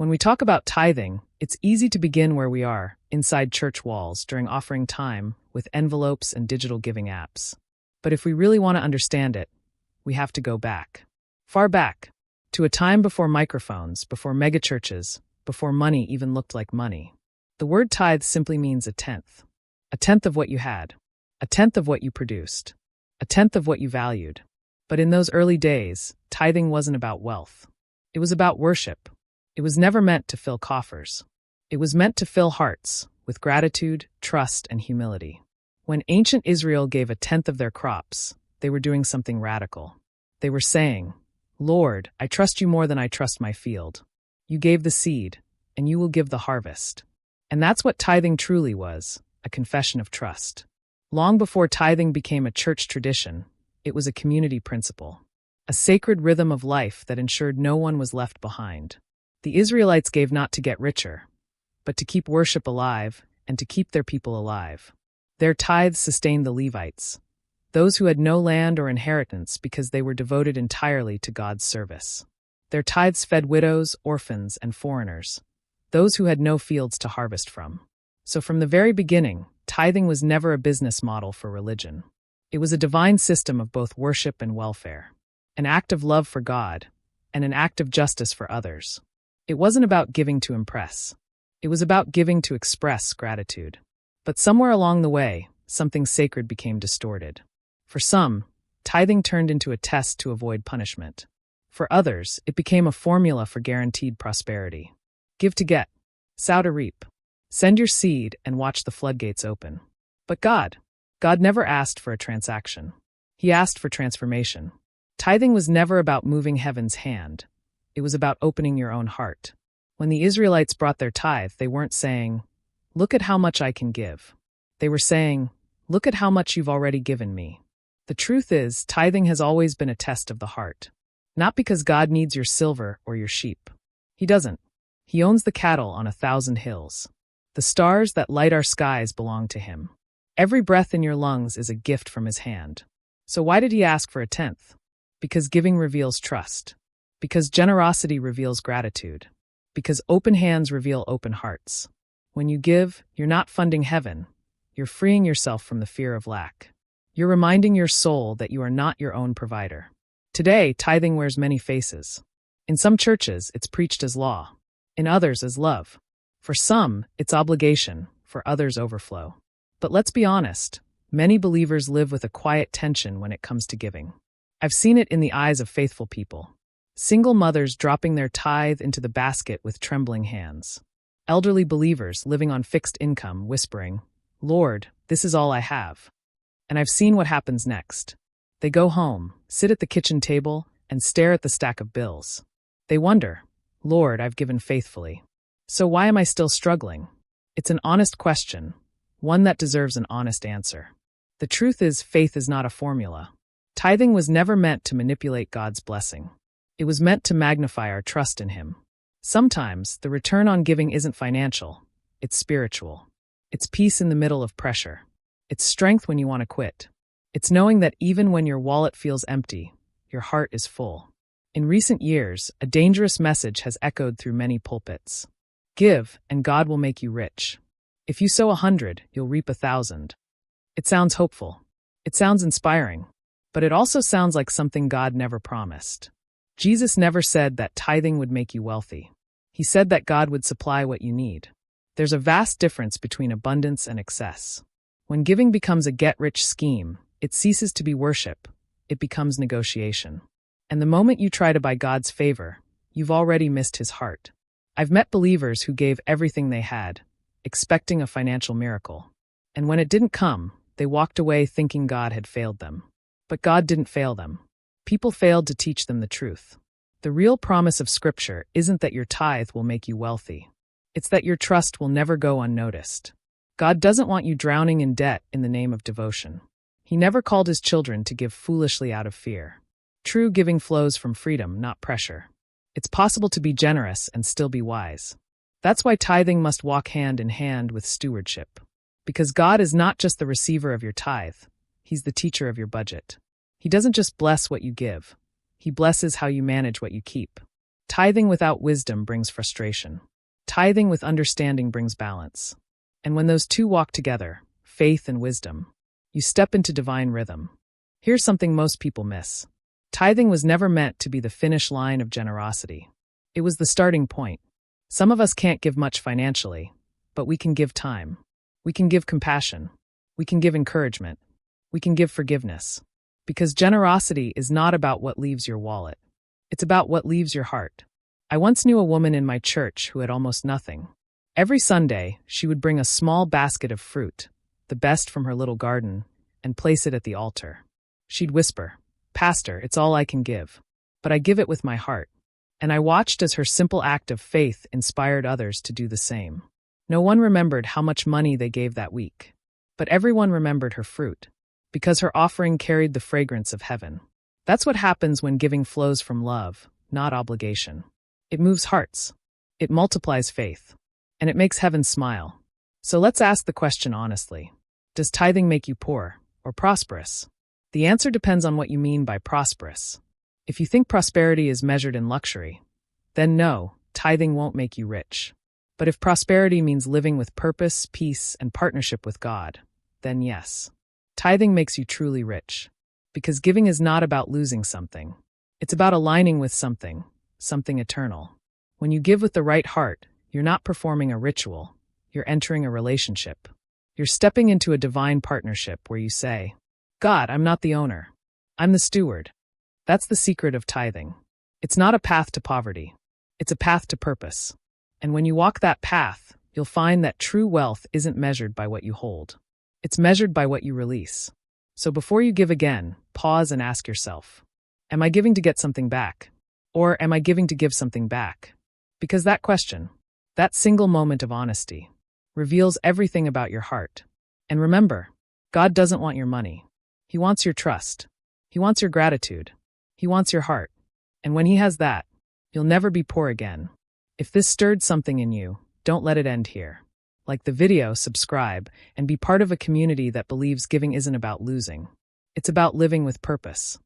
When we talk about tithing, it's easy to begin where we are, inside church walls during offering time with envelopes and digital giving apps. But if we really want to understand it, we have to go back. Far back, to a time before microphones, before megachurches, before money even looked like money. The word tithe simply means a tenth. A tenth of what you had. A tenth of what you produced. A tenth of what you valued. But in those early days, tithing wasn't about wealth. It was about worship. It was never meant to fill coffers. It was meant to fill hearts with gratitude, trust, and humility. When ancient Israel gave a tenth of their crops, they were doing something radical. They were saying, "Lord, I trust you more than I trust my field. You gave the seed, and you will give the harvest." And that's what tithing truly was, a confession of trust. Long before tithing became a church tradition, it was a community principle, a sacred rhythm of life that ensured no one was left behind. The Israelites gave not to get richer, but to keep worship alive and to keep their people alive. Their tithes sustained the Levites, those who had no land or inheritance because they were devoted entirely to God's service. Their tithes fed widows, orphans, and foreigners, those who had no fields to harvest from. So from the very beginning, tithing was never a business model for religion. It was a divine system of both worship and welfare, an act of love for God, and an act of justice for others. It wasn't about giving to impress. It was about giving to express gratitude. But somewhere along the way, something sacred became distorted. For some, tithing turned into a test to avoid punishment. For others, it became a formula for guaranteed prosperity. Give to get, sow to reap. Send your seed and watch the floodgates open. But God never asked for a transaction. He asked for transformation. Tithing was never about moving heaven's hand. It was about opening your own heart. When the Israelites brought their tithe, they weren't saying, "Look at how much I can give." They were saying, "Look at how much you've already given me." The truth is, tithing has always been a test of the heart. Not because God needs your silver or your sheep. He doesn't. He owns the cattle on 1,000 hills. The stars that light our skies belong to him. Every breath in your lungs is a gift from his hand. So why did he ask for a tenth? Because giving reveals trust. Because generosity reveals gratitude. Because open hands reveal open hearts. When you give, you're not funding heaven. You're freeing yourself from the fear of lack. You're reminding your soul that you are not your own provider. Today, tithing wears many faces. In some churches, it's preached as law. In others, as love. For some, it's obligation. For others, overflow. But let's be honest, many believers live with a quiet tension when it comes to giving. I've seen it in the eyes of faithful people. Single mothers dropping their tithe into the basket with trembling hands. Elderly believers living on fixed income whispering, "Lord, this is all I have." And I've seen what happens next. They go home, sit at the kitchen table, and stare at the stack of bills. They wonder, "Lord, I've given faithfully. So why am I still struggling?" It's an honest question, one that deserves an honest answer. The truth is, faith is not a formula. Tithing was never meant to manipulate God's blessing. It was meant to magnify our trust in him. Sometimes, the return on giving isn't financial, it's spiritual. It's peace in the middle of pressure. It's strength when you want to quit. It's knowing that even when your wallet feels empty, your heart is full. In recent years, a dangerous message has echoed through many pulpits. Give, and God will make you rich. If you sow 100, you'll reap 1,000. It sounds hopeful. It sounds inspiring. But it also sounds like something God never promised. Jesus never said that tithing would make you wealthy. He said that God would supply what you need. There's a vast difference between abundance and excess. When giving becomes a get-rich scheme, it ceases to be worship. It becomes negotiation. And the moment you try to buy God's favor, you've already missed his heart. I've met believers who gave everything they had, expecting a financial miracle. And when it didn't come, they walked away thinking God had failed them. But God didn't fail them. People failed to teach them the truth. The real promise of Scripture isn't that your tithe will make you wealthy. It's that your trust will never go unnoticed. God doesn't want you drowning in debt in the name of devotion. He never called his children to give foolishly out of fear. True giving flows from freedom, not pressure. It's possible to be generous and still be wise. That's why tithing must walk hand in hand with stewardship. Because God is not just the receiver of your tithe, he's the teacher of your budget. He doesn't just bless what you give. He blesses how you manage what you keep. Tithing without wisdom brings frustration. Tithing with understanding brings balance. And when those two walk together, faith and wisdom, you step into divine rhythm. Here's something most people miss. Tithing was never meant to be the finish line of generosity. It was the starting point. Some of us can't give much financially, but we can give time. We can give compassion. We can give encouragement. We can give forgiveness. Because generosity is not about what leaves your wallet. It's about what leaves your heart. I once knew a woman in my church who had almost nothing. Every Sunday, she would bring a small basket of fruit, the best from her little garden, and place it at the altar. She'd whisper, "Pastor, it's all I can give. But I give it with my heart." And I watched as her simple act of faith inspired others to do the same. No one remembered how much money they gave that week. But everyone remembered her fruit, because her offering carried the fragrance of heaven. That's what happens when giving flows from love, not obligation. It moves hearts. It multiplies faith. And it makes heaven smile. So let's ask the question honestly. Does tithing make you poor or prosperous? The answer depends on what you mean by prosperous. If you think prosperity is measured in luxury, then no, tithing won't make you rich. But if prosperity means living with purpose, peace, and partnership with God, then yes, tithing makes you truly rich. Because giving is not about losing something. It's about aligning with something eternal. When you give with the right heart, you're not performing a ritual. You're entering a relationship. You're stepping into a divine partnership where you say, "God, I'm not the owner. I'm the steward." That's the secret of tithing. It's not a path to poverty. It's a path to purpose. And when you walk that path, you'll find that true wealth isn't measured by what you hold. It's measured by what you release. So before you give again, pause and ask yourself, am I giving to get something back? Or am I giving to give something back? Because that question, that single moment of honesty, reveals everything about your heart. And remember, God doesn't want your money. He wants your trust. He wants your gratitude. He wants your heart. And when He has that, you'll never be poor again. If this stirred something in you, don't let it end here. Like the video, subscribe, and be part of a community that believes giving isn't about losing. It's about living with purpose.